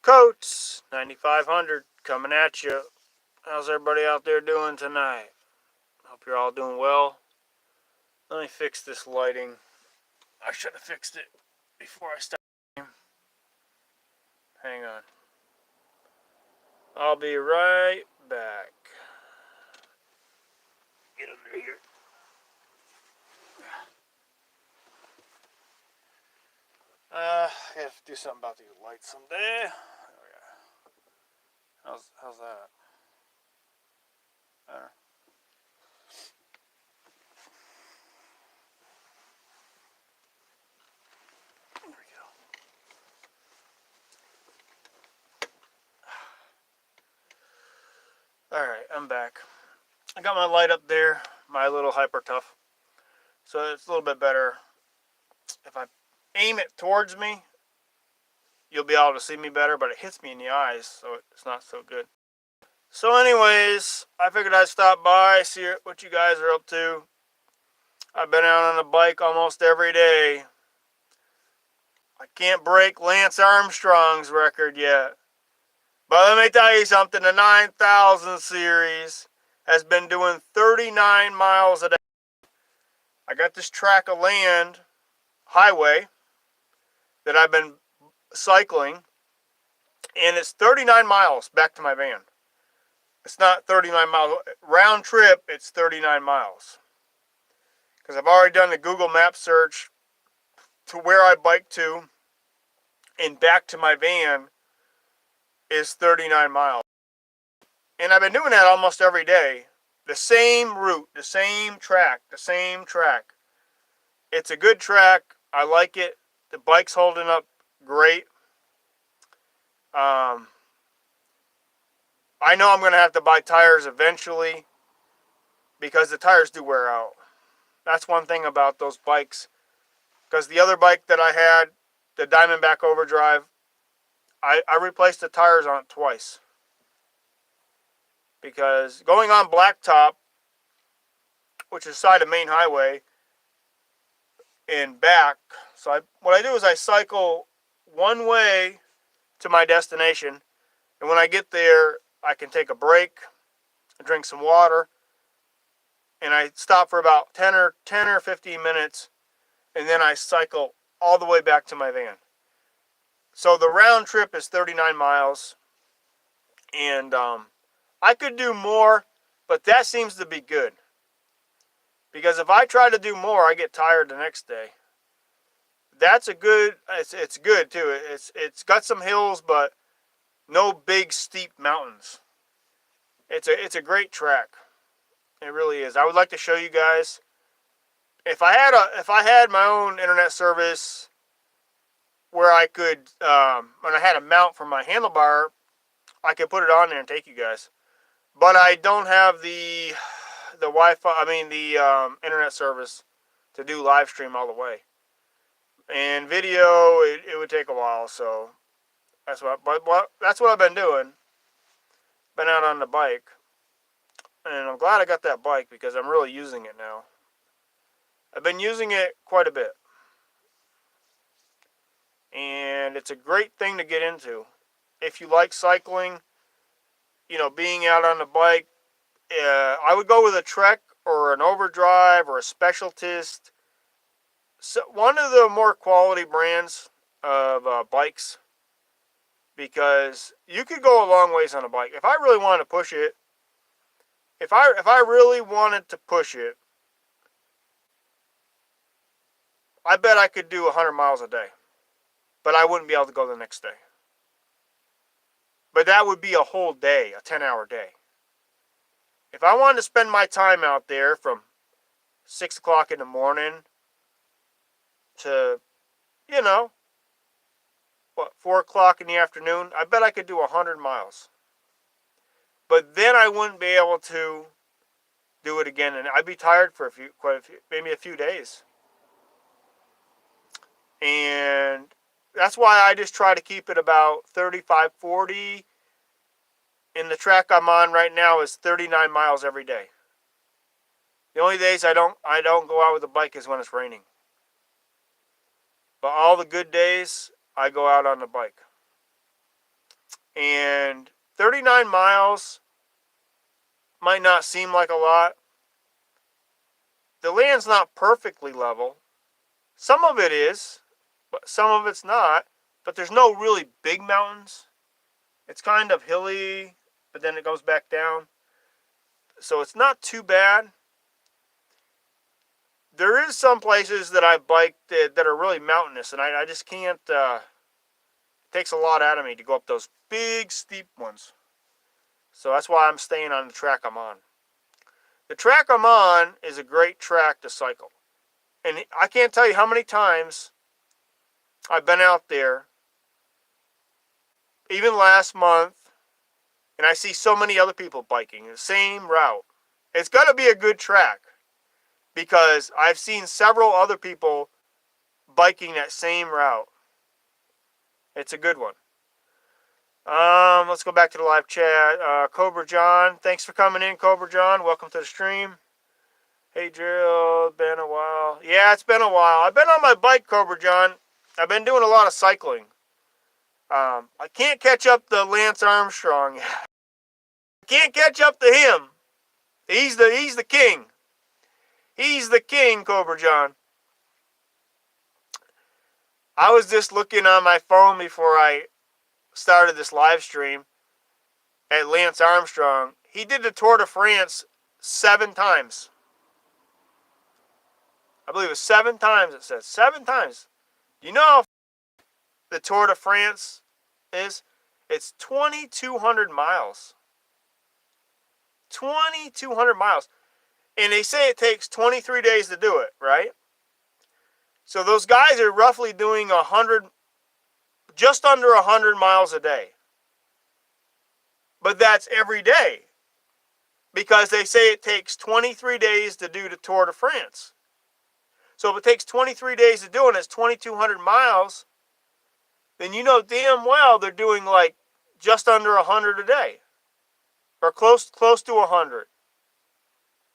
Coates 9500 coming at you. How's everybody out there doing tonight? Hope you're all doing well. Let me fix this lighting. I should have fixed it before I started. Hang on. I'll be right back. Get under here. I have to do something about these lights someday. How's that? Better. There we go. Alright, I'm back. I got my light up there, my little Hyper Tough. So it's a little bit better. If I aim it towards me, you'll be able to see me better, but it hits me in the eyes, so it's not so good. So anyways, I figured I'd stop by, see what you guys are up to. I've been out on the bike almost every day. I can't break Lance Armstrong's record yet. But let me tell you something, the 9000 series has been doing 39 miles a day. I got this tract of land, highway, that I've been cycling, and it's 39 miles back to my van. It's not 39 miles. Round trip, it's 39 miles. Because I've already done the Google Map search to where I bike to and back to my van is 39 miles. And I've been doing that almost every day. The same route, the same track. It's a good track. I like it. The bike's holding up great. I know I'm going to have to buy tires eventually because the tires do wear out. That's one thing about those bikes. Because the other bike that I had, the Diamondback Overdrive, I replaced the tires on it twice. Because going on blacktop, which is side of main highway, and back, so what I do is I cycle one way to my destination, and when I get there, I can take a break, drink some water, and I stop for about 10 or 15 minutes, and then I cycle all the way back to my van. So the round trip is 39 miles, and I could do more, but that seems to be good. Because if I try to do more, I get tired the next day. That's a good, it's good too. It's got some hills, but no big steep mountains. It's a great track. It really is. I would like to show you guys. If I had my own internet service where I could, when I had a mount for my handlebar, I could put it on there and take you guys. But I don't have the Wi-Fi, the internet service to do live stream all the way. And video, it would take a while, so that's what I've been doing. Been out on the bike. And I'm glad I got that bike because I'm really using it now. I've been using it quite a bit. And it's a great thing to get into. If you like cycling, being out on the bike, I would go with a Trek or an Overdrive or a Specialist. So one of the more quality brands of bikes, because you could go a long ways on a bike. If I really wanted to push it, if I really wanted to push it, I bet I could do 100 miles a day. But I wouldn't be able to go the next day. But that would be a whole day, a 10-hour day. If I wanted to spend my time out there from 6 o'clock in the morning to, 4 o'clock in the afternoon, I bet I could do 100 miles. But then I wouldn't be able to do it again, and I'd be tired for maybe a few days. And that's why I just try to keep it about 35, 40. And the track I'm on right now is 39 miles every day. The only days I don't go out with a bike is when it's raining. But all the good days, I go out on the bike. And 39 miles might not seem like a lot. The land's not perfectly level. Some of it is, but some of it's not. But there's no really big mountains. It's kind of hilly, but then it goes back down. So it's not too bad. There is some places that I biked that are really mountainous, and I just can't. It takes a lot out of me to go up those big, steep ones. So that's why I'm staying on the track I'm on. The track I'm on is a great track to cycle. And I can't tell you how many times I've been out there, even last month, and I see so many other people biking the same route. It's got to be a good track because I've seen several other people biking that same route. It's a good one. Let's go back to the live chat. Cobra John, thanks for coming in, Cobra John. Welcome to the stream. Hey, Drill, been a while. Yeah, it's been a while. I've been on my bike, Cobra John. I've been doing a lot of cycling. I can't catch up to Lance Armstrong. Can't catch up to him. He's the king. He's the king, Cobra John. I was just looking on my phone before I started this live stream at Lance Armstrong. He did the Tour de France 7 times. I believe it was 7 times, it says. 7 times. You know how the Tour de France is? It's 2,200 miles. 2,200 miles. And they say it takes 23 days to do it, right? So those guys are roughly doing just under 100 miles a day. But that's every day. Because they say it takes 23 days to do the Tour de France. So if it takes 23 days to do it and it's 2,200 miles, then you know damn well they're doing like just under 100 a day. Or close to 100.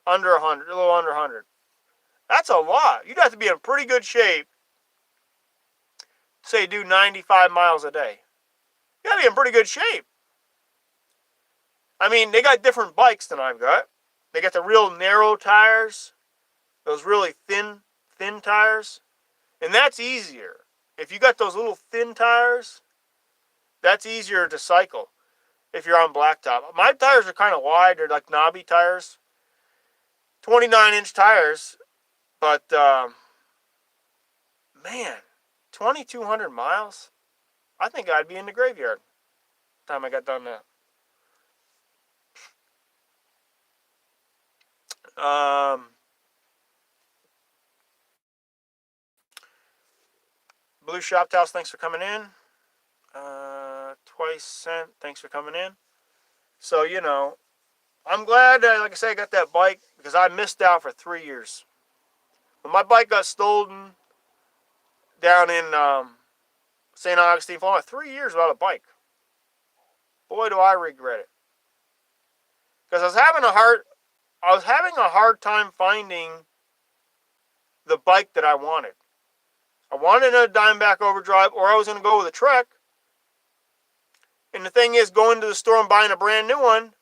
Under 100, a little under 100. That's a lot. You'd have to be in pretty good shape to say do 95 miles a day. You got to be in pretty good shape. I mean, they got different bikes than I've got. They got the real narrow tires, those really thin tires, and that's easier. If you got those little thin tires, that's easier to cycle if you're on blacktop. My tires are kind of wide. They're like knobby tires. 29-inch tires, but man, 2,200 miles? I think I'd be in the graveyard by the time I got done that. Blue Shop House, thanks for coming in. Twice sent, thanks for coming in. So, you know, I'm glad, like I say, I got that bike because I missed out for 3 years. When my bike got stolen down in St. Augustine, Florida, 3 years without a bike. Boy, do I regret it. Because I was having a hard time finding the bike that I wanted. I wanted a Diamondback Overdrive, or I was going to go with a Trek. And the thing is, going to the store and buying a brand new one,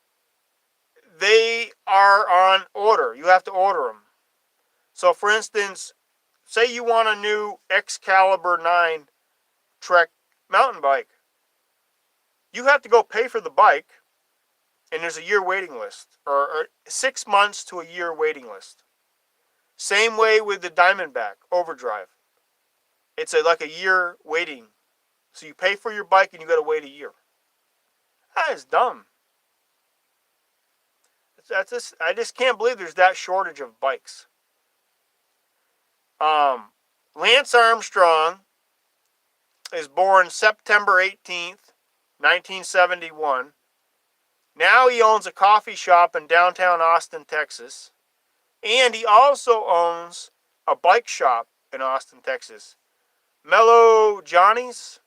they are on order. You have to order them. So, for instance, say you want a new Excalibur 9 Trek mountain bike. You have to go pay for the bike, and there's a year waiting list, or 6 months to a year waiting list. Same way with the Diamondback Overdrive. It's like a year waiting. So you pay for your bike and you got to wait a year. That is dumb. I just can't believe there's that shortage of bikes. Lance Armstrong is born September 18th, 1971. Now he owns a coffee shop in downtown Austin, Texas. And he also owns a bike shop in Austin, Texas. Mellow Johnny's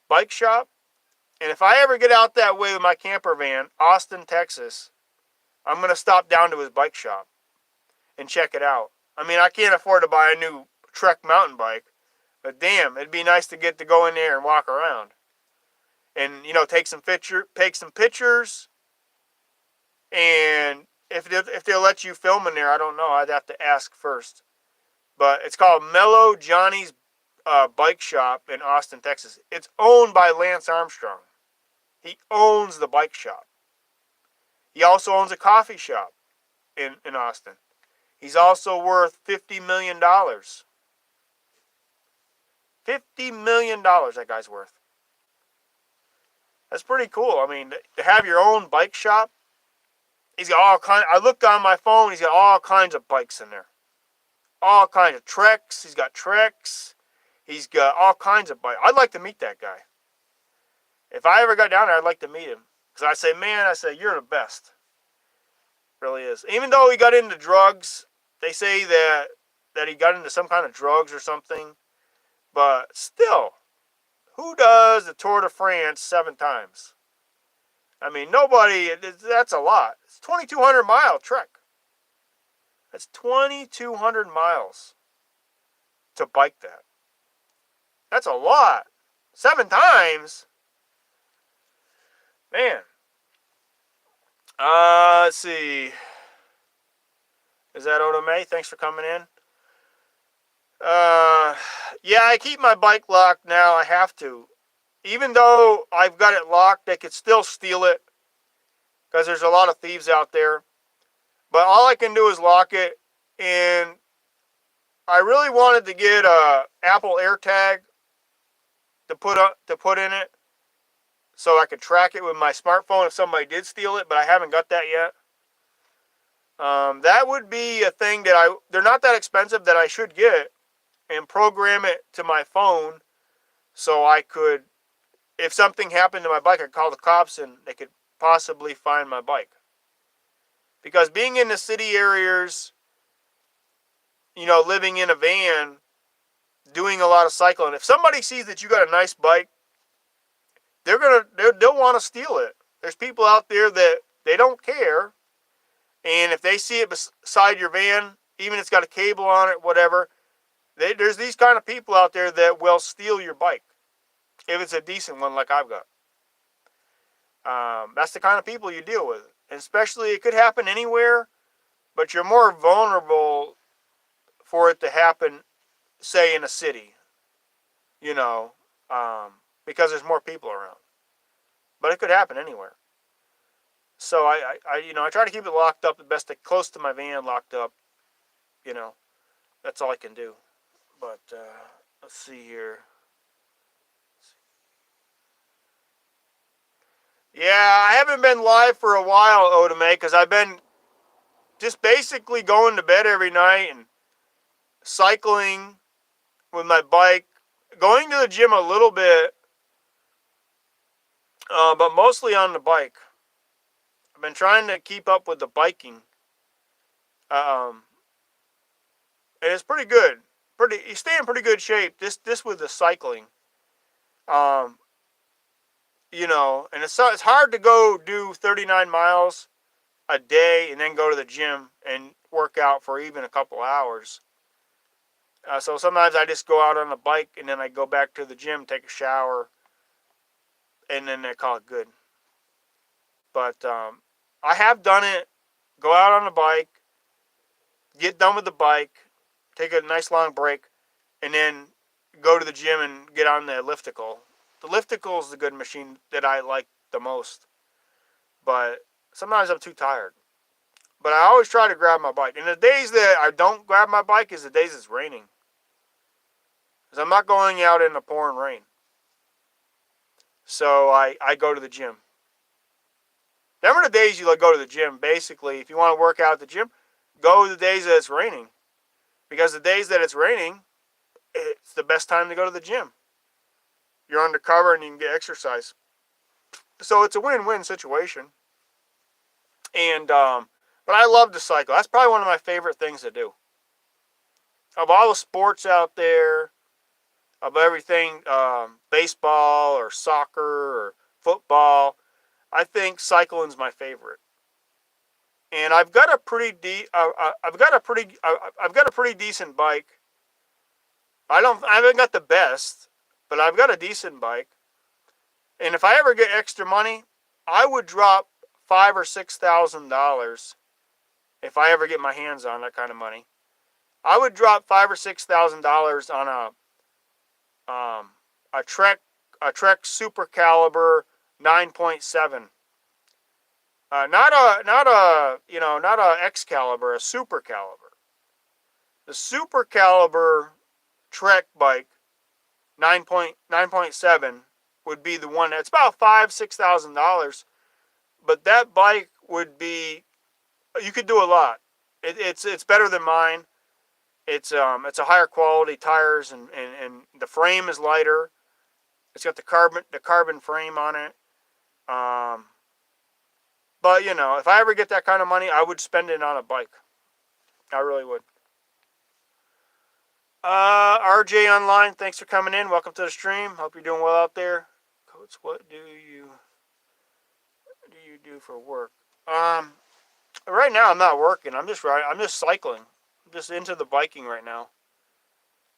bike shop. And if I ever get out that way with my camper van, Austin, Texas, I'm going to stop down to his bike shop and check it out. I mean, I can't afford to buy a new Trek mountain bike, but damn, it'd be nice to get to go in there and walk around. and take some pictures. And if they'll let you film in there, I don't know. I'd have to ask first. But it's called Mellow Johnny's Bike Shop in Austin, Texas. It's owned by Lance Armstrong. He owns the bike shop. He also owns a coffee shop in Austin. He's also worth $50 million. $50 million that guy's worth. That's pretty cool. I mean, to have your own bike shop, he's got all kinds. I looked on my phone, he's got all kinds of bikes in there. All kinds of Treks. He's got Treks. He's got all kinds of bikes. I'd like to meet that guy. If I ever got down there, I'd like to meet him. Because I say, you're the best. Really is. Even though he got into drugs, they say that he got into some kind of drugs or something. But still, who does the Tour de France 7 times? I mean, nobody, that's a lot. It's a 2,200 mile trek. That's 2,200 miles to bike that. That's a lot. 7 times? Man. Let's see. Is that Oda May? Thanks for coming in. Yeah, I keep my bike locked now. I have to. Even though I've got it locked, they could still steal it. Because there's a lot of thieves out there. But all I can do is lock it. And I really wanted to get a Apple AirTag to put in it, so I could track it with my smartphone if somebody did steal it, but I haven't got that yet. That would be a thing that they're not that expensive, that I should get and program it to my phone, so I could, if something happened to my bike, I could call the cops and they could possibly find my bike. Because being in the city areas, living in a van, doing a lot of cycling, if somebody sees that you got a nice bike, they'll want to steal it. There's people out there that they don't care, and if they see it beside your van, even if it's got a cable on it, whatever, there's these kind of people out there that will steal your bike if it's a decent one like I've got. That's the kind of people you deal with. And especially, it could happen anywhere, but you're more vulnerable for it to happen, say, in a city, because there's more people around. But it could happen anywhere. So I try to keep it locked up the best, close to my van, locked up. That's all I can do. But let's see here. Yeah, I haven't been live for a while, Oda May, because I've been just basically going to bed every night and cycling with my bike, going to the gym a little bit, but mostly on the bike. I've been trying to keep up with the biking, and it's pretty good. You stay in pretty good shape. This with the cycling, and it's hard to go do 39 miles a day and then go to the gym and work out for even a couple hours. So sometimes I just go out on the bike and then I go back to the gym, take a shower, and then I call it good. But I have done it. Go out on the bike, get done with the bike, take a nice long break, and then go to the gym and get on the elliptical. The elliptical is the good machine that I like the most. But sometimes I'm too tired. But I always try to grab my bike. And the days that I don't grab my bike is the days it's raining. Because I'm not going out in the pouring rain. So I go to the gym. Them are the days you go to the gym. Basically, if you want to work out at the gym, go the days that it's raining. Because the days that it's raining, it's the best time to go to the gym. You're undercover and you can get exercise. So it's a win-win situation. And but I love to cycle. That's probably one of my favorite things to do. Of all the sports out there, of everything, baseball or soccer or football, I think cycling's my favorite. And I've got a pretty decent bike. I haven't got the best, but I've got a decent bike. And if I ever get extra money, I would drop $5,000 or $6,000 if I ever get my hands on that kind of money. I would drop $5,000 or $6,000 on a Trek Super Caliber 9.7. Not a Excalibur, a Super Caliber. The Super Caliber Trek bike 9.7 would be the one that's about $5,000 to $6,000. But that bike would be, you could do a lot. It's better than mine. It's a higher quality tires, and the frame is lighter. It's got the carbon frame on it. But if I ever get that kind of money, I would spend it on a bike. I really would. RJ Online, thanks for coming in. Welcome to the stream. Hope you're doing well out there. Coach, what do you do for work? Right now I'm not working. I'm just cycling. I'm just into the biking right now.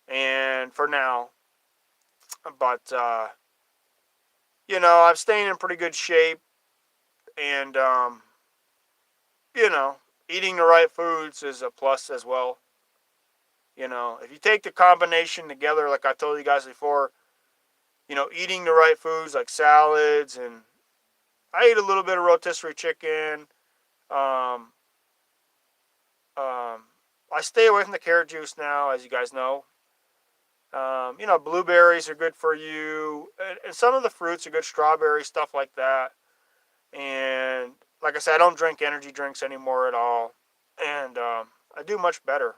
And for now, but I'm staying in pretty good shape, and eating the right foods is a plus as well. If you take the combination together, like I told you guys before, eating the right foods like salads, and I eat a little bit of rotisserie chicken. I stay away from the carrot juice now, as you guys know. Blueberries are good for you, and some of the fruits are good, strawberries, stuff like that. And like I said, I don't drink energy drinks anymore at all, and I do much better.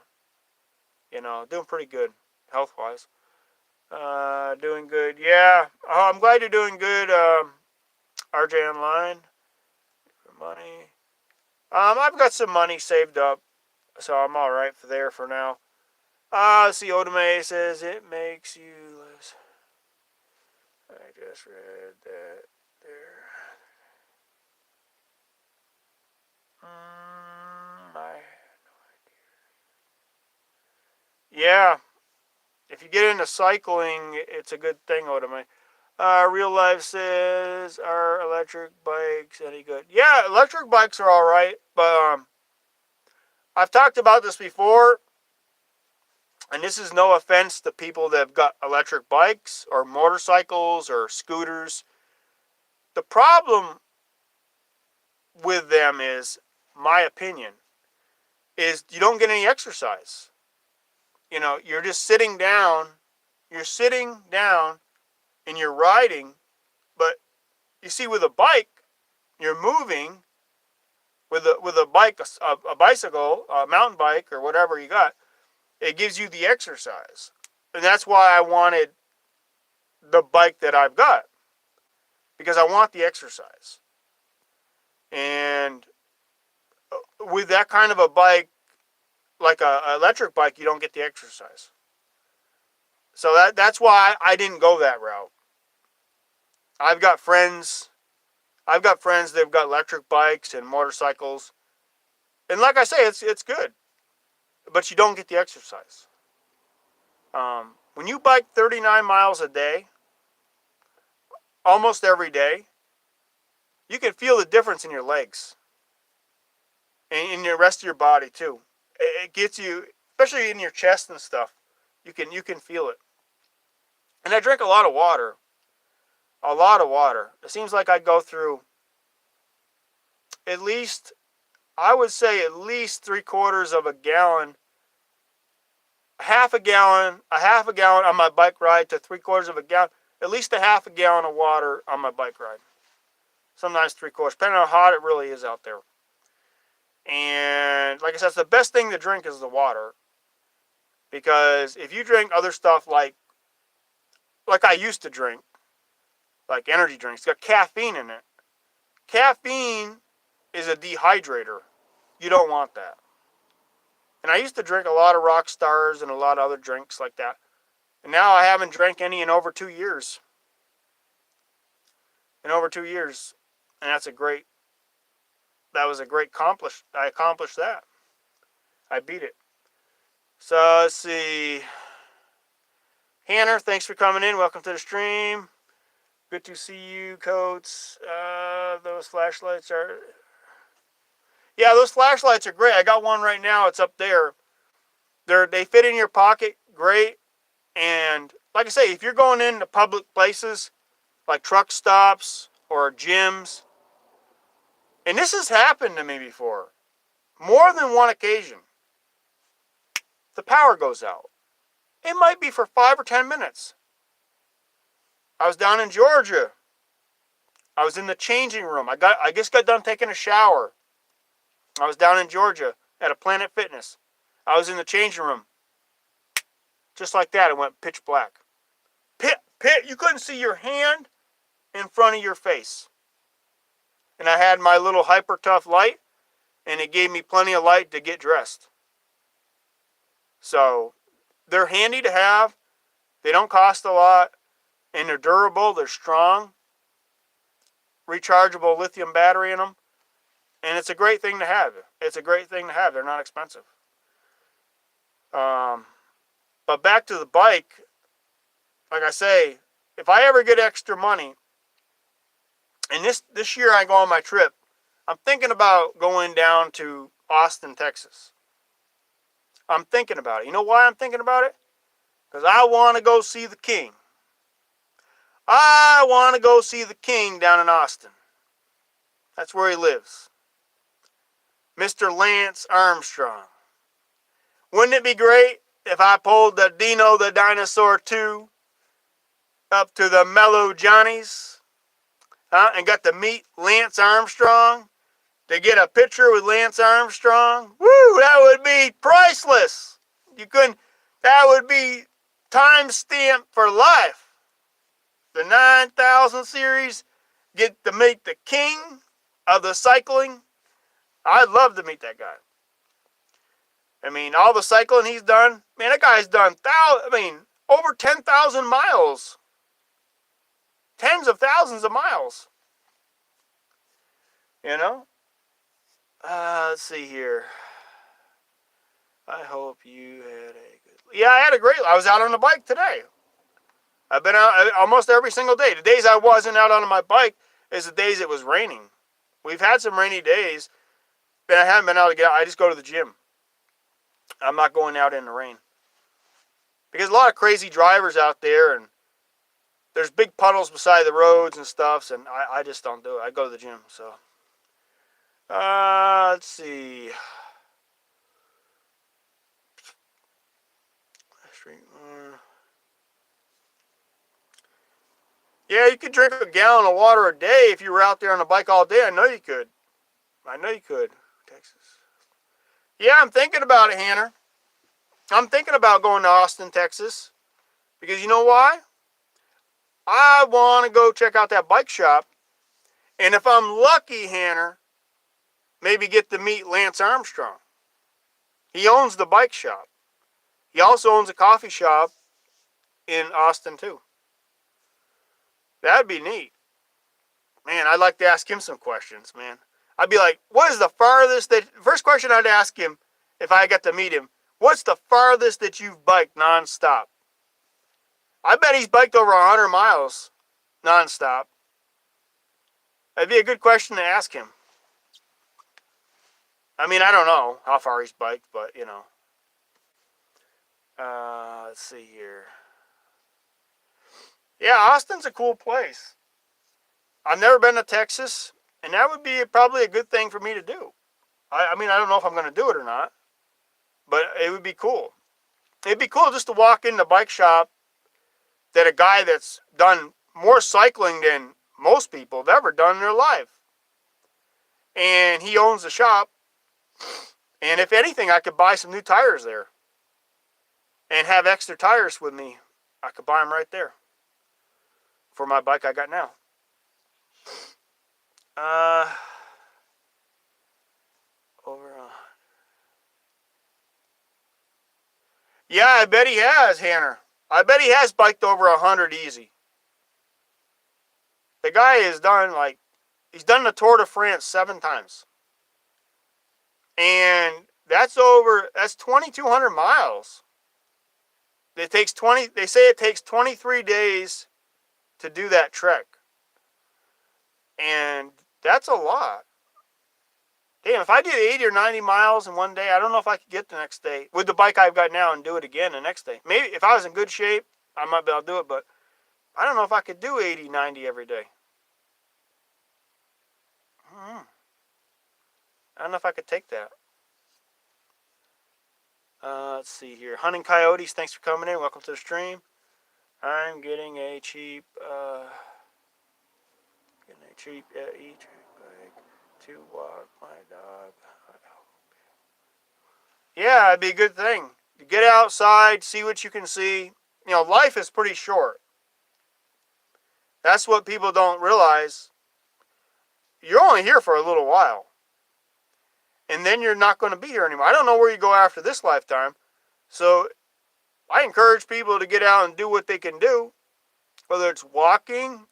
Doing pretty good health-wise. Doing good. Yeah, I'm glad you're doing good, RJ Online. Money. I've got some money saved up, so I'm all right for now. Let's see. Odame says it makes you less. I just read that there. Yeah, if you get into cycling, it's a good thing, Odame. Real Life says, are electric bikes any good? Yeah, electric bikes are all right, but I've talked about this before, and this is no offense to people that have got electric bikes or motorcycles or scooters. The problem with them is, my opinion, is you don't get any exercise. You're just sitting down. You're sitting down and you're riding, but you see, with a bike, you're moving. With a bike, a bicycle, a mountain bike, or whatever you got, it gives you the exercise, and that's why I wanted the bike that I've got, because I want the exercise. And with that kind of a bike, like an electric bike, you don't get the exercise. So that's why I didn't go that route. I've got friends that've got electric bikes and motorcycles, and like I say, it's good, but you don't get the exercise. When you bike 39 miles a day, almost every day, you can feel the difference in your legs and in the rest of your body too. It gets you, especially in your chest and stuff. You can feel it. And I drink a lot of water. A lot of water. It seems like I go through I would say at least 3/4 of a gallon, half a gallon on my bike ride to 3/4 of a gallon, at least a half a gallon of water on my bike ride. Sometimes 3/4, depending on how hot it really is out there. And like I said, the best thing to drink is the water. Because if you drink other stuff like I used to drink, like energy drinks, it's got caffeine in it. Caffeine is a dehydrator. You don't want that. And I used to drink a lot of Rock Stars and a lot of other drinks like that. And now I haven't drank any in over 2 years. And that was a great accomplishment. I accomplished that. I beat it. So let's see. Hanner, thanks for coming in. Welcome to the stream. Good to see you, coats. Those flashlights are... Yeah, those flashlights are great. I got one right now. It's up there. They fit in your pocket. Great. And like I say, if you're going into public places, like truck stops or gyms, and this has happened to me before, more than one occasion, the power goes out. It might be for 5 or 10 minutes. I was down in Georgia. I was in the changing room. I just got done taking a shower. I was down in Georgia at a Planet Fitness. I was in the changing room. Just like that, it went pitch black. You couldn't see your hand in front of your face. And I had my little Hyper Tough light, and it gave me plenty of light to get dressed. So, they're handy to have. They don't cost a lot, and they're durable. They're strong. Rechargeable lithium battery in them. And it's a great thing to have. It's a great thing to have. They're not expensive. But back to the bike, like I say, if I ever get extra money, and this year I go on my trip, I'm thinking about going down to Austin, Texas. I'm thinking about it. You know why I'm thinking about it? Because I want to go see the King. I want to go see the King down in Austin. That's where he lives. Mr. Lance Armstrong. Wouldn't it be great if I pulled the Dino the Dinosaur 2 up to the Mellow Johnnies, and got to meet Lance Armstrong, to get a picture with Lance Armstrong? Woo, that would be priceless. That would be time stamped for life. The 9000 series, get to meet the king of the cycling. I'd love to meet that guy. I mean, all the cycling he's done, man, that guy's done over 10,000 miles. Tens of thousands of miles. You know? Let's see here. I hope you had a good... Yeah, I had a great... I was out on the bike today. I've been out almost every single day. The days I wasn't out on my bike is the days it was raining. We've had some rainy days, but I haven't been able to get out. I just go to the gym. I'm not going out in the rain. Because a lot of crazy drivers out there, and there's big puddles beside the roads and stuff, and I just don't do it. I go to the gym, so... let's see. Yeah, you could drink a gallon of water a day if you were out there on a bike all day. I know you could. Texas. Yeah, I'm thinking about it, Hannah. I'm thinking about going to Austin, Texas. Because you know why? I want to go check out that bike shop. And if I'm lucky, Hannah, maybe get to meet Lance Armstrong. He owns the bike shop. He also owns a coffee shop in Austin, too. That'd be neat. Man, I'd like to ask him some questions, man. I'd be like, what is the farthest that... First question I'd ask him, if I got to meet him, what's the farthest that you've biked nonstop? I bet he's biked over 100 miles nonstop. That'd be a good question to ask him. I mean, I don't know how far he's biked, but, you know. Let's see here. Yeah, Austin's a cool place. I've never been to Texas, and that would be probably a good thing for me to do. I mean, I don't know if I'm going to do it or not, but it would be cool. It'd be cool just to walk in the bike shop that a guy that's done more cycling than most people have ever done in their life. And he owns the shop. And if anything, I could buy some new tires there. And have extra tires with me. I could buy them right there. For my bike I got now. Yeah, I bet he has, Hanner. I bet he has biked over 100 easy. The guy has done he's done the Tour de France 7 times. And that's 2,200 miles. They say it takes 23 days to do that trek. And that's a lot. Damn, if I did 80 or 90 miles in one day, I don't know if I could get the next day with the bike I've got now and do it again the next day. Maybe if I was in good shape, I might be able to do it, but I don't know if I could do 80, 90 every day. I don't know if I could take that. Let's see here. Hunting Coyotes, thanks for coming in. Welcome to the stream. I'm getting a cheap, bike to walk my dog. Yeah, it'd be a good thing. You get outside, see what you can see. You know, life is pretty short. That's what people don't realize. You're only here for a little while. And then you're not going to be here anymore. I don't know where you go after this lifetime. So I encourage people to get out and do what they can do, whether it's walking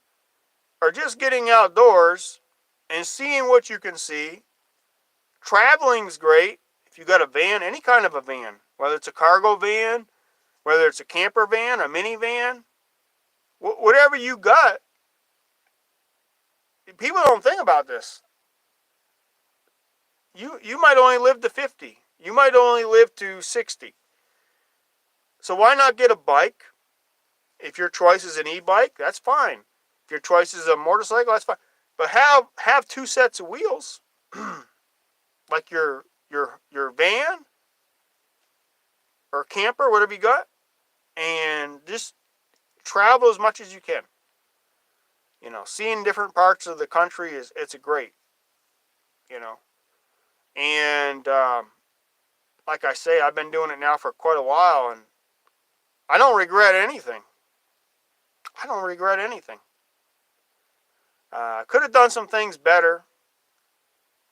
or just getting outdoors and seeing what you can see. Traveling's great. If you got a van, any kind of a van, whether it's a cargo van, whether it's a camper van, a minivan, whatever you got. People don't think about this. You might only live to 50. You might only live to 60. So why not get a bike? If your choice is an e-bike, that's fine. If your choice is a motorcycle, that's fine. But have two sets of wheels, like your van or camper, whatever you got, and just travel as much as you can. You know, seeing different parts of the country it's a great. You know, and like I say, I've been doing it now for quite a while, and I don't regret anything. I don't regret anything. I could have done some things better.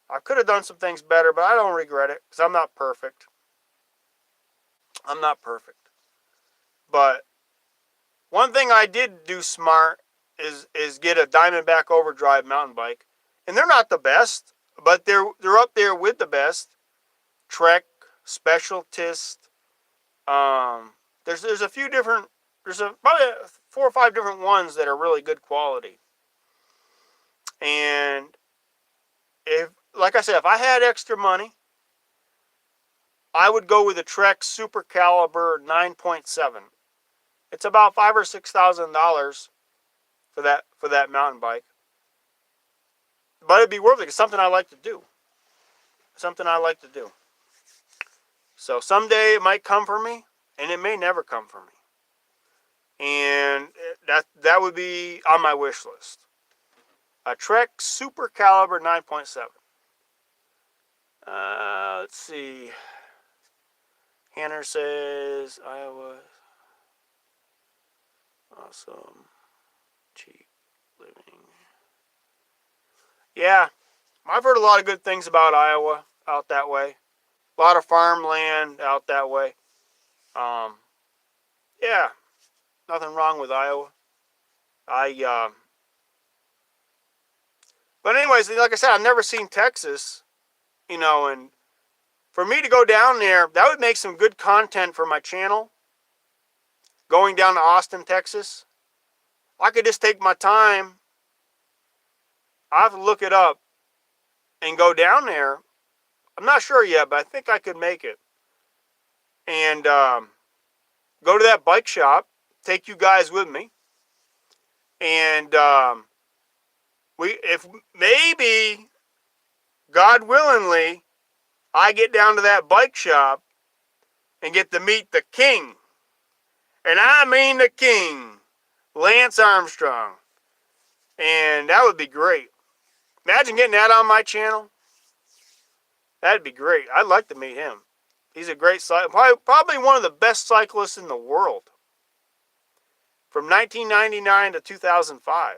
I could have done some things better, but I don't regret it because I'm not perfect. I'm not perfect. But one thing I did do smart is get a Diamondback Overdrive mountain bike. And they're not the best, but they're up there with the best. Trek, Specialist. There's a few different, probably 4 or 5 different ones that are really good quality. And like I said, if I had extra money, I would go with a Trek Super Caliber 9.7. It's about $5,000 or $6,000 for that mountain bike. But it'd be worth it. It's something I like to do. Something I like to do. So someday it might come for me, and it may never come for me. And that would be on my wish list. A Trek Super Caliber 9.7. Let's see. Hanner says, Iowa. Awesome. Cheap living. Yeah. I've heard a lot of good things about Iowa out that way. A lot of farmland out that way. Yeah. Nothing wrong with Iowa. But anyways, like I said, I've never seen Texas, you know, and for me to go down there, that would make some good content for my channel. Going down to Austin, Texas. I could just take my time. I have to look it up and go down there. I'm not sure yet, but I think I could make it. And go to that bike shop. Take you guys with me. And if maybe, God willingly, I get down to that bike shop and get to meet the king. And I mean the king, Lance Armstrong. And that would be great. Imagine getting that on my channel. That'd be great. I'd like to meet him. He's a great cyclist. Probably one of the best cyclists in the world. From 1999 to 2005.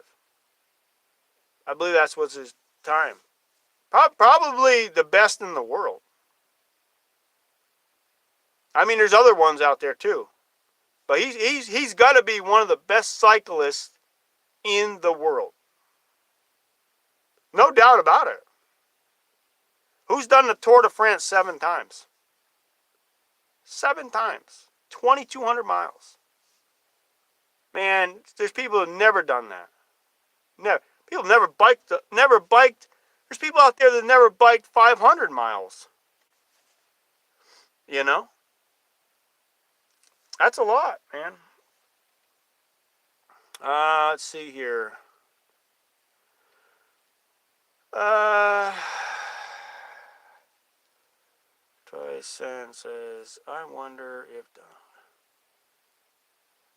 I believe that's what's his time. Probably the best in the world. I mean, there's other ones out there too. But he's got to be one of the best cyclists in the world. No doubt about it. Who's done the Tour de France 7 times? 7 times. 2,200 miles. Man, there's people who've never done that. Never. People never biked. There's people out there that never biked 500 miles. You know, that's a lot, man. Let's see here. Toyson says, I wonder if...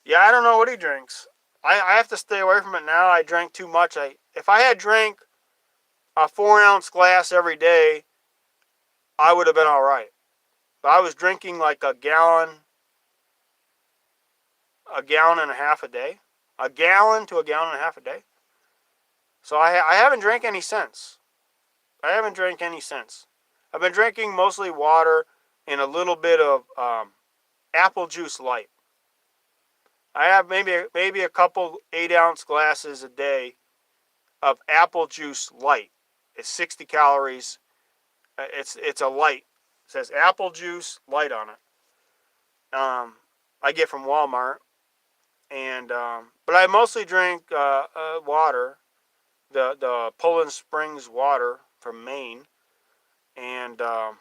Yeah, I don't know what he drinks. I have to stay away from it now. I drank too much. If I had drank a 4-ounce glass every day, I would have been all right. But I was drinking like a gallon and a half a day. A gallon to a gallon and a half a day. So I haven't drank any since. I've been drinking mostly water and a little bit of apple juice light. I have maybe a couple 8-ounce glasses a day of apple juice light. It's 60 calories. It's a light. It says apple juice light on it. I get from Walmart, and but I mostly drink water, the Poland Springs water from Maine, and I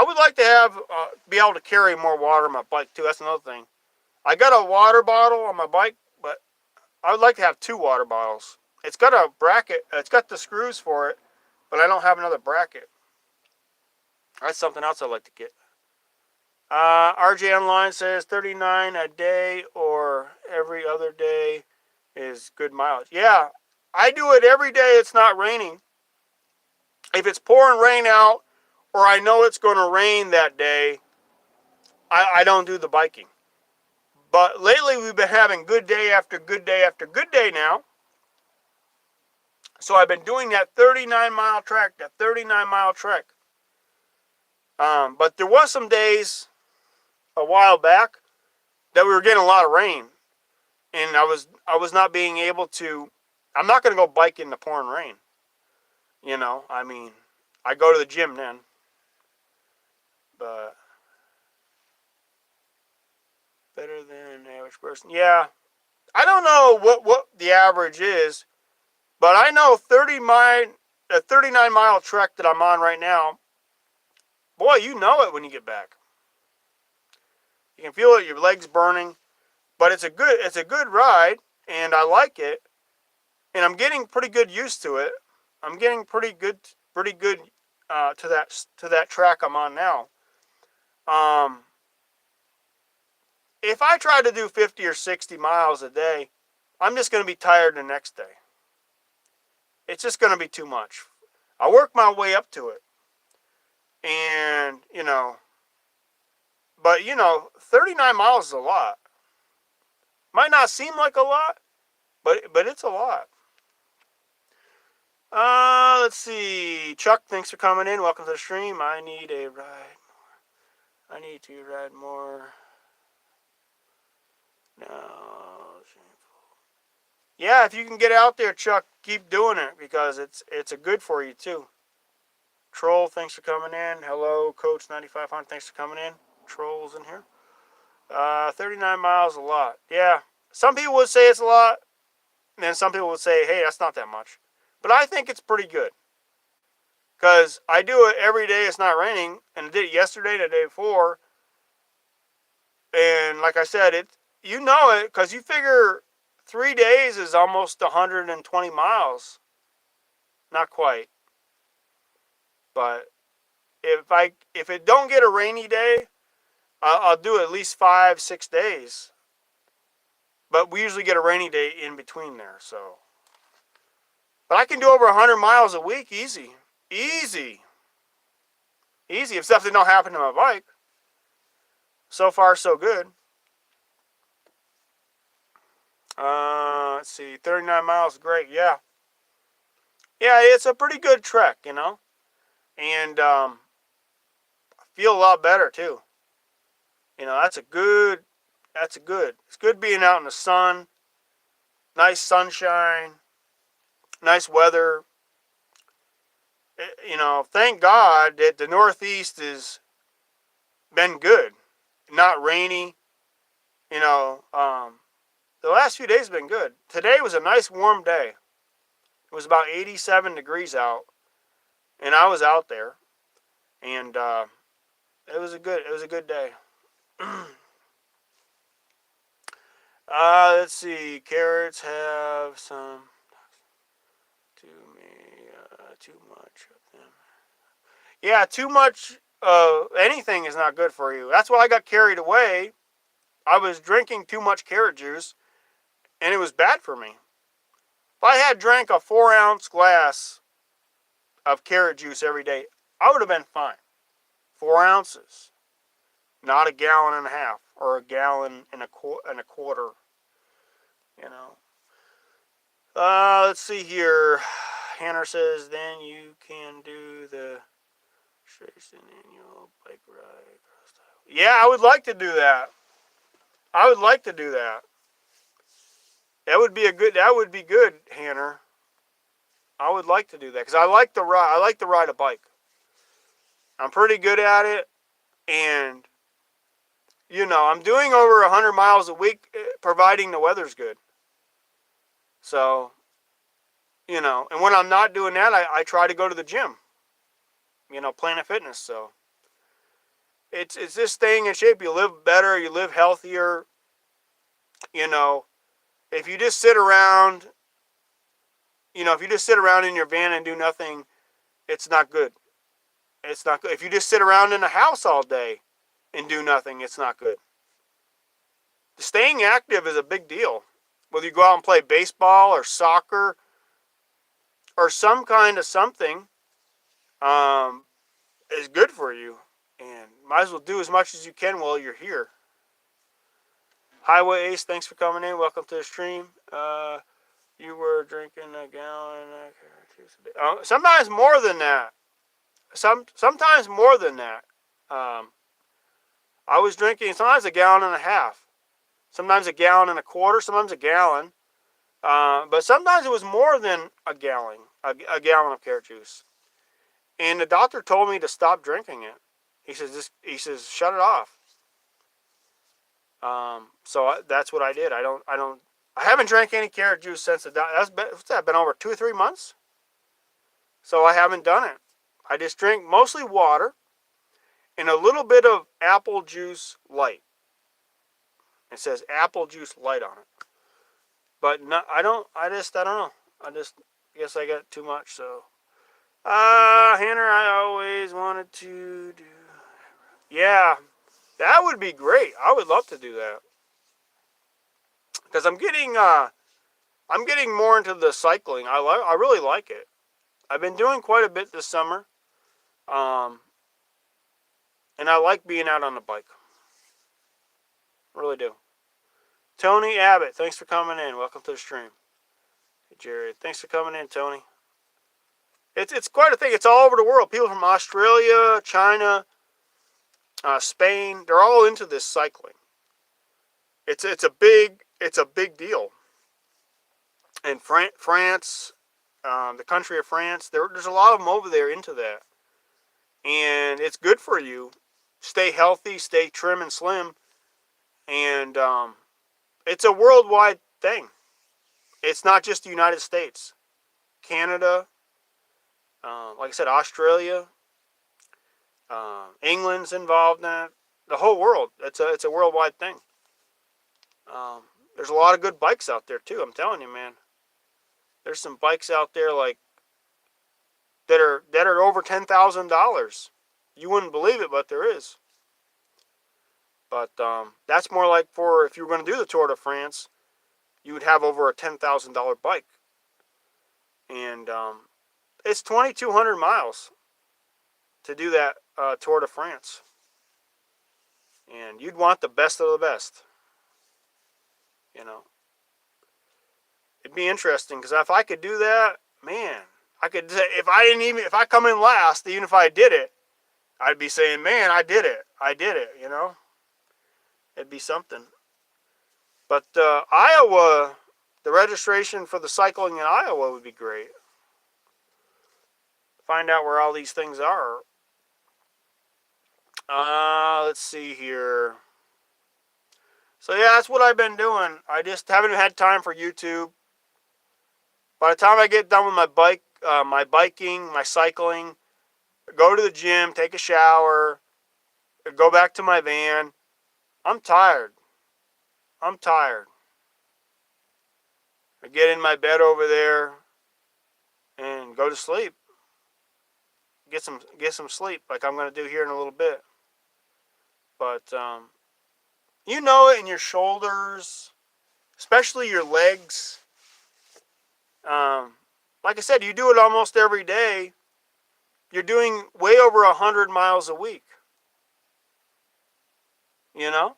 would like to be able to carry more water on my bike too. That's another thing. I got a water bottle on my bike, but I would like to have 2 water bottles. It's got a bracket. It's got the screws for it, but I don't have another bracket. That's something else I'd like to get. RJ Online says 39 a day or every other day is good mileage. Yeah, I do it every day it's not raining. If it's pouring rain out, or I know it's going to rain that day, I don't do the biking. But lately we've been having good day after good day after good day now. So I've been doing that 39-mile trek, But there was some days a while back that we were getting a lot of rain. And I was not being able to... I'm not going to go bike in the pouring rain. You know, I mean, I go to the gym then. But better than an average person. Yeah. I don't know what the average is, but I know 39-mile trek that I'm on right now, boy, you know it when you get back. You can feel it, your legs burning, but it's a good ride, and I like it, and I'm getting pretty good used to it. I'm getting pretty good to that track I'm on now. If I try to do 50 or 60 miles a day, I'm just going to be tired the next day. It's just going to be too much. I work my way up to it. And, but 39 miles is a lot. Might not seem like a lot, but it's a lot. Let's see. Chuck, thanks for coming in. Welcome to the stream. I need to ride more. No. Yeah, if you can get out there, Chuck, keep doing it because it's a good for you too. Troll, thanks for coming in. Hello, Coach 9500, thanks for coming in. Troll's in here. 39 miles a lot. Yeah, some people would say it's a lot, and then some people would say, hey, that's not that much. But I think it's pretty good because I do it every day it's not raining, and I did it yesterday and the day before. And like I said, you know it because you figure 3 days is almost 120 miles. Not quite. But if it don't get a rainy day, I'll do at least 5-6 days. But we usually get a rainy day in between there, so. But I can do over 100 miles a week, easy. Easy if something don't happen to my bike. So far, so good. Let's see, 39 miles, great, yeah. Yeah, it's a pretty good trek, And I feel a lot better, too. It's good being out in the sun. Nice sunshine. Nice weather. Thank God that the Northeast has been good. Not rainy. The last few days have been good. Today was a nice warm day. It was about 87 degrees out, and I was out there, and it was a good day. Let's see. Carrots have some too much of them. Yeah, too much anything is not good for you. That's why I got carried away. I was drinking too much carrot juice, and it was bad for me. If I had drank a 4-ounce glass of carrot juice every day, I would have been fine. 4 ounces, not a gallon and a half or a gallon and a quarter. You know. Let's see here. Hanner says, then you can do the Jason annual bike ride. Yeah, I would like to do that. I would like to do that. That would be good, Hanner. I would like to do that because I like to ride a bike. I'm pretty good at it, and I'm doing over 100 miles a week, providing the weather's good. So, and when I'm not doing that, I try to go to the gym. Planet Fitness. So, it's this staying in shape. You live better, you live healthier. If you just sit around, in your van and do nothing, it's not good. It's not good. If you just sit around in the house all day and do nothing, it's not good. Staying active is a big deal. Whether you go out and play baseball or soccer or some kind of something, is good for you. And might as well do as much as you can while you're here. Highway Ace, thanks for coming in. Welcome to the stream. You were drinking a gallon of carrot juice a day. Sometimes more than that. Sometimes more than that. I was drinking sometimes a gallon and a half. Sometimes a gallon and a quarter. Sometimes a gallon. But sometimes it was more than a gallon of carrot juice. And the doctor told me to stop drinking it. He says shut it off. So that's what I did. I haven't drank any carrot juice since what's that been over 2 or 3 months? So I haven't done it. I just drink mostly water and a little bit of apple juice light. It says apple juice light on it. But no, I don't know. I guess I got too much, so. Hanner, I always wanted to do. Yeah, that would be great. I would love to do that. Because I'm getting more into the cycling. I really like it. I've been doing quite a bit this summer. And I like being out on the bike. I really do. Tony Abbott, thanks for coming in. Welcome to the stream. Hey, Jared, thanks for coming in, Tony. It's quite a thing. It's all over the world. People from Australia, China, Spain, they're all into this cycling. It's a big deal. In France, the country of France, there's a lot of them over there into that. And it's good for you. Stay healthy, stay trim and slim. And it's a worldwide thing. It's not just the United States. Canada, like I said, Australia, England's involved in it. The whole world. It's a worldwide thing. There's a lot of good bikes out there too. I'm telling you, man. There's some bikes out there that are over $10,000. You wouldn't believe it, but there is. But that's more like for if you were going to do the Tour de France, you would have over a $10,000 bike. And it's 2,200 miles to do that Tour de France. And you'd want the best of the best. It'd be interesting because if I could do that, man, I could. If I come in last, even if I did it, I'd be saying, man, I did it. It'd be something. But Iowa, the registration for the cycling in Iowa would be great. Find out where all these things are. Let's see here. So yeah, that's what I've been doing. I just haven't had time for YouTube. By the time I get done with my biking, my cycling, go to the gym, take a shower, go back to my van, I'm tired. I'm tired. I get in my bed over there and go to sleep. Get some sleep, like I'm gonna do here in a little bit. But you know it in your shoulders, especially your legs. Um, like I said, you do it almost every day. You're doing way over 100 miles a week. You know,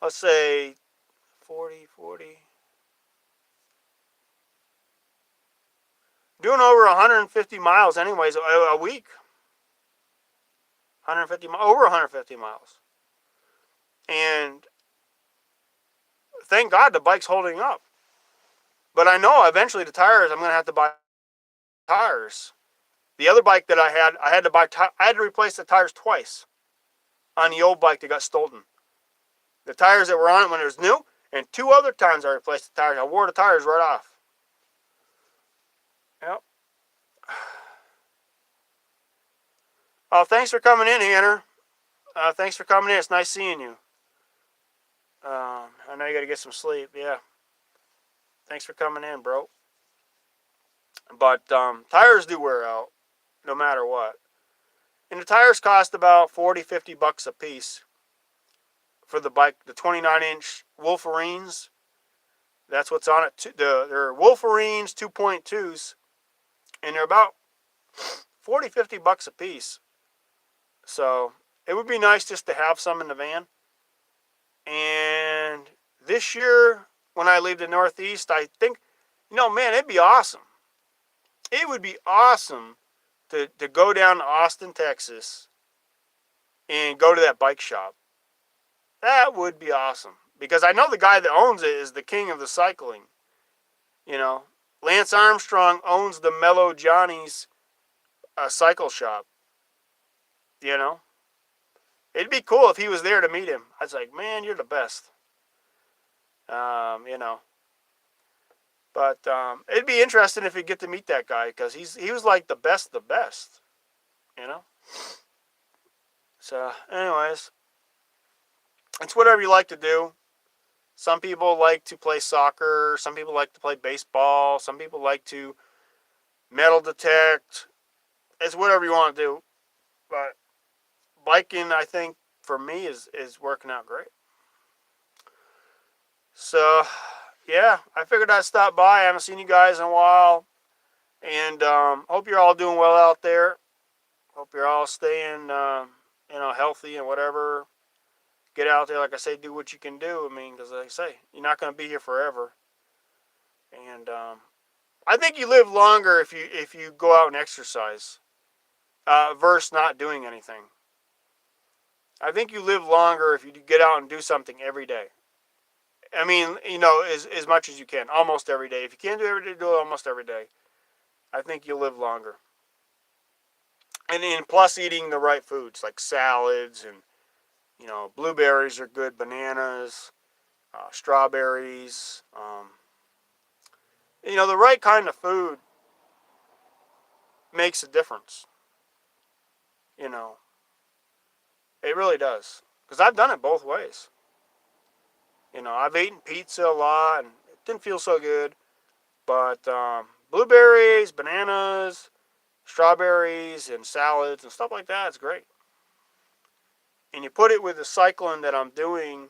let's say 40. Doing over 150 miles, anyways, a week. 150 over 150 miles, and thank God the bike's holding up. But I know eventually the tires, I'm gonna have to buy tires. The other bike that I had to I had to replace the tires twice on the old bike that got stolen. The tires that were on it when it was new, and 2 other times I replaced the tires. I wore the tires right off. Yep. Oh, thanks for coming in, Hanner. Thanks for coming in. It's nice seeing you. I know you got to get some sleep. Yeah. Thanks for coming in, bro. But tires do wear out, no matter what. And the tires cost about 40, $50 a piece for the bike. The 29-inch Wolverines. That's what's on it. They're Wolverines 2.2s, and they're about 40, $50 a piece. So it would be nice just to have some in the van. And this year, when I leave the Northeast, I think, man, it'd be awesome. It would be awesome to go down to Austin, Texas, and go to that bike shop. That would be awesome. Because I know the guy that owns it is the king of the cycling. Lance Armstrong owns the Mellow Johnny's cycle shop. It'd be cool if he was there to meet him. I was like, man, you're the best. you know. But it'd be interesting if you get to meet that guy because he was like the best, you know. So, anyways, it's whatever you like to do. Some people like to play soccer. Some people like to play baseball. Some people like to metal detect. It's whatever you want to do. But biking, I think, for me is working out great. So, yeah, I figured I'd stop by. I haven't seen you guys in a while. And hope you're all doing well out there. Hope you're all staying, healthy and whatever. Get out there, like I say, do what you can do. I mean, because like I say, you're not going to be here forever. And I think you live longer if you go out and exercise, versus not doing anything. I think you live longer if you get out and do something every day. I mean, as much as you can, almost every day. If you can't do it every day, do it almost every day. I think you'll live longer. And then plus eating the right foods like salads and, blueberries are good, bananas, strawberries. The right kind of food makes a difference. It really does. Because I've done it both ways. I've eaten pizza a lot and it didn't feel so good. But blueberries, bananas, strawberries, and salads and stuff like that, it's great. And you put it with the cycling that I'm doing,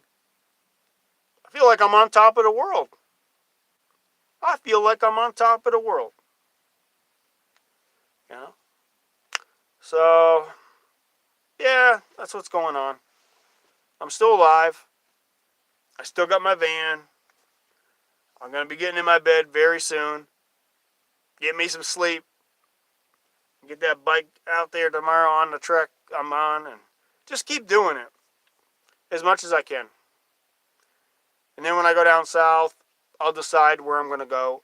I feel like I'm on top of the world. I feel like I'm on top of the world. So, yeah, that's what's going on. I'm still alive. I still got my van. I'm going to be getting in my bed very soon. Get me some sleep. Get that bike out there tomorrow on the trek I'm on. And just keep doing it as much as I can. And then when I go down south, I'll decide where I'm going to go.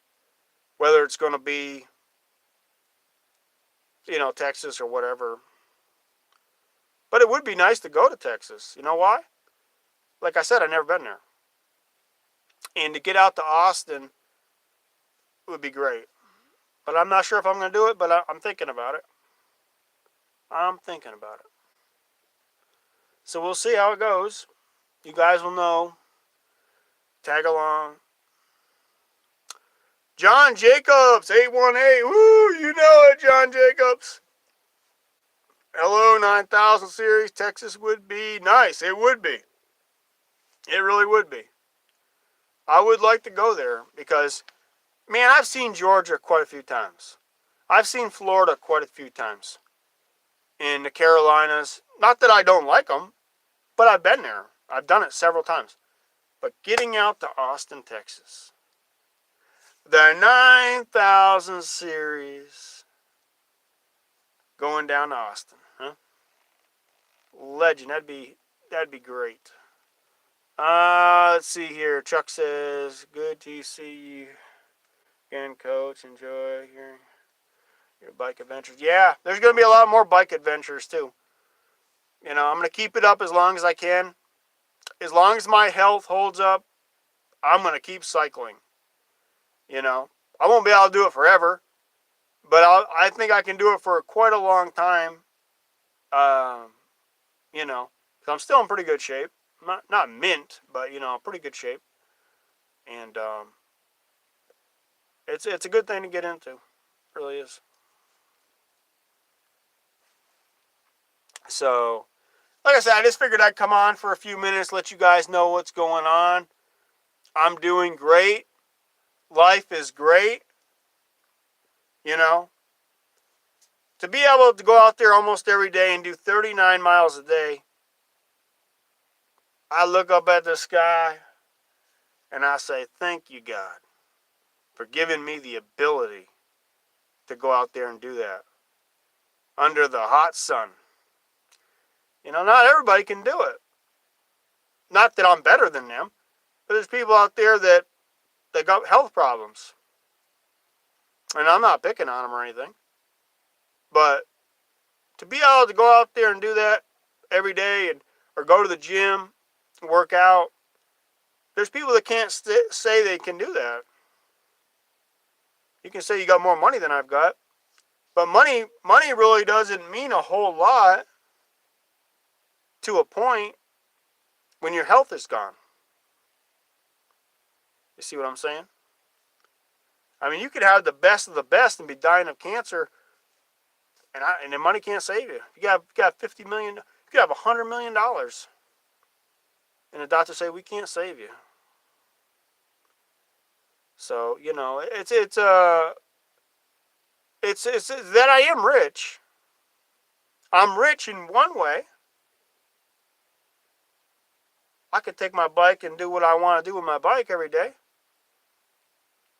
Whether it's going to be, Texas or whatever. But it would be nice to go to Texas. You know why? like I said, I've never been there. And to get out to Austin would be great. But I'm not sure if I'm going to do it, but I'm thinking about it. I'm thinking about it. So we'll see how it goes. You guys will know. Tag along. John Jacobs, 818. Woo, you know it, John Jacobs. Hello, 9000 series. Texas would be nice. It would be. It really would be. I would like to go there because, man, I've seen Georgia quite a few times. I've seen Florida quite a few times. In the Carolinas. Not that I don't like them, but I've been there. I've done it several times. But getting out to Austin, Texas. The 9000 series. Going down to Austin. Huh? Legend. That'd be great. Let's see here. Chuck says, good to see you again, Coach. Enjoy your bike adventures. Yeah, there's going to be a lot more bike adventures, too. You know, I'm going to keep it up as long as I can. As long as my health holds up, I'm going to keep cycling. You know, I won't be able to do it forever, but I think I can do it for quite a long time. You know, because I'm still in pretty good shape. Not mint, but, you know, pretty good shape. And it's a good thing to get into. It really is. So, like I said, I just figured I'd come on for a few minutes, let you guys know what's going on. I'm doing great. Life is great. You know, to be able to go out there almost every day and do 39 miles a day, I look up at the sky and I say, thank you, God, for giving me the ability to go out there and do that under the hot sun. You know, not everybody can do it. Not that I'm better than them, but there's people out there that got health problems. And I'm not picking on them or anything. But to be able to go out there and do that every day or go to the gym, work out, there's people that can't say they can do that. You can say you got more money than I've got. But money really doesn't mean a whole lot to a point when your health is gone. You see what I'm saying? I mean, you could have the best of the best and be dying of cancer, and the money can't save you. You got $50 million. You could have $100 million, and the doctor say we can't save you. So you know, it's that I am rich. I'm rich in one way. I could take my bike and do what I want to do with my bike every day.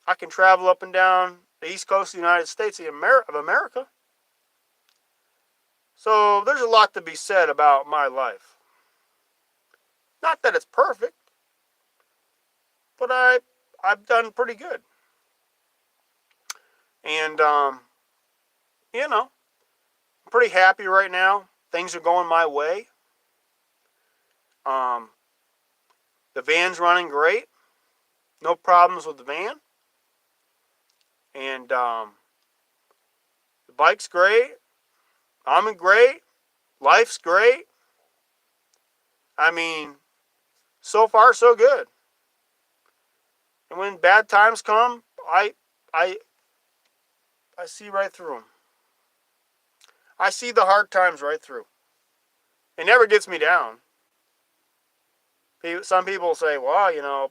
I can travel up and down the East Coast of the United States of America. So there's a lot to be said about my life. Not that it's perfect, but I've done pretty good. And, you know, I'm pretty happy right now. Things are going my way. The van's running great. No problems with the van. And the bike's great. I'm great. Life's great. I mean, so far so good. And when bad times come, I see right through them. I see the hard times right through. It never gets me down. Some people say, well, you know,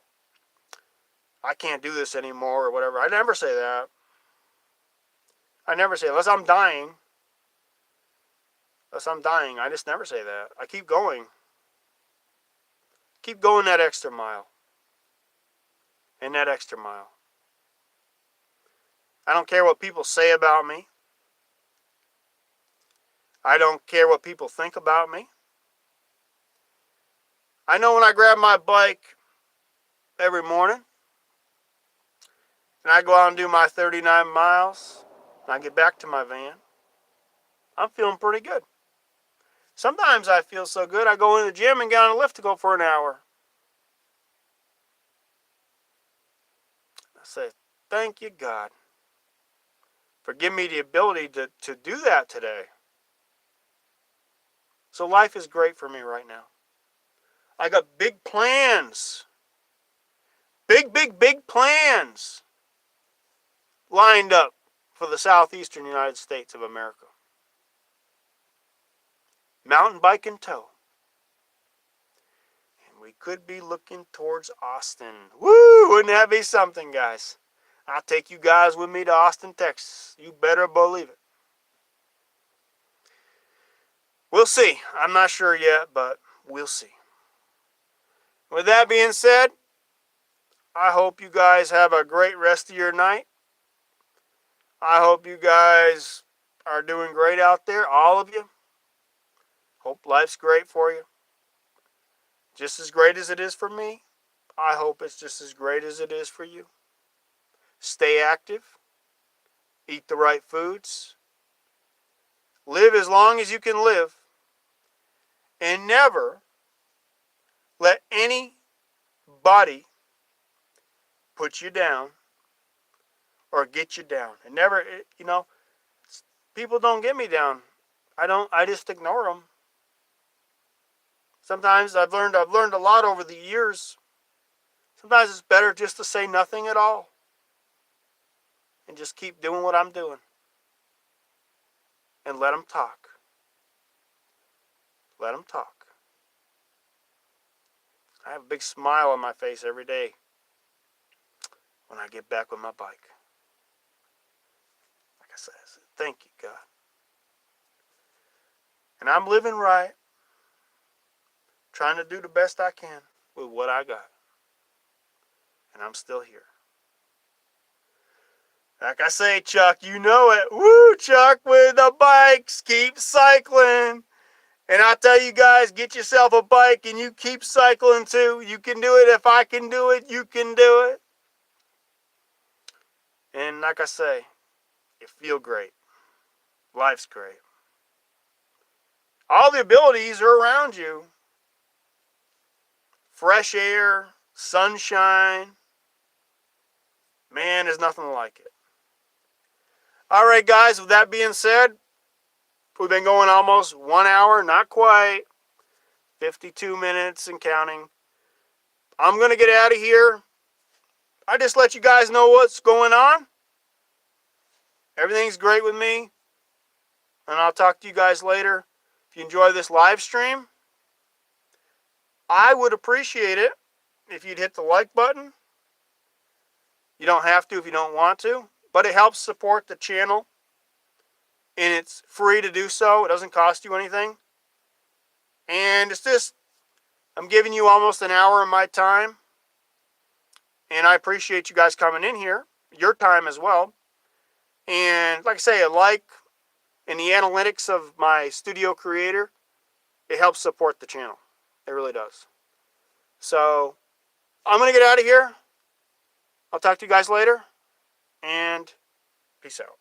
I can't do this anymore or whatever. I never say that. I never say, unless I'm dying. I just never say that. I keep going. Keep going that extra mile. And that extra mile. I don't care what people say about me. I don't care what people think about me. I know when I grab my bike every morning and I go out and do my 39 miles and I get back to my van, I'm feeling pretty good. Sometimes I feel so good I go in the gym and get on a lift to go for an hour. say, thank you, God, for giving me the ability to do that today. So life is great for me right now. I got big plans. Big plans lined up for the southeastern United States of America. Mountain bike in tow. And we could be looking towards Austin. Woo! Wouldn't that be something, guys? I'll take you guys with me to Austin, Texas. You better believe it. We'll see. I'm not sure yet, but we'll see. With that being said, I hope you guys have a great rest of your night. I hope you guys are doing great out there, all of you. Hope life's great for you. Just as great as it is for me, I hope it's just as great as it is for you. Stay active. Eat the right foods. Live as long as you can live. And never let anybody put you down or get you down. And never, people don't get me down. I just ignore them. Sometimes I've learned a lot over the years. Sometimes it's better just to say nothing at all and just keep doing what I'm doing and let them talk. Let them talk. I have a big smile on my face every day when I get back with my bike. Like I said, thank you, God. And I'm living right, trying to do the best I can with what I got. And I'm still here. Like I say, Chuck, you know it. Woo, Chuck, with the bikes, keep cycling. And I tell you guys, get yourself a bike and you keep cycling too. You can do it. If I can do it, you can do it. And like I say, you feel great. Life's great. All the abilities are around you. Fresh air, sunshine. Man, there's nothing like it. All right, guys, with that being said, we've been going almost 1 hour, not quite. 52 minutes and counting. I'm going to get out of here. I just let you guys know what's going on. Everything's great with me. And I'll talk to you guys later. If you enjoy this live stream, I would appreciate it if you'd hit the like button. You don't have to if you don't want to, but it helps support the channel. And it's free to do so. It doesn't cost you anything. And it's just, I'm giving you almost an hour of my time. And I appreciate you guys coming in here. Your time as well. And like I say, a like in the analytics of my studio creator, it helps support the channel. It really does. So, I'm going to get out of here. I'll talk to you guys later. And peace out.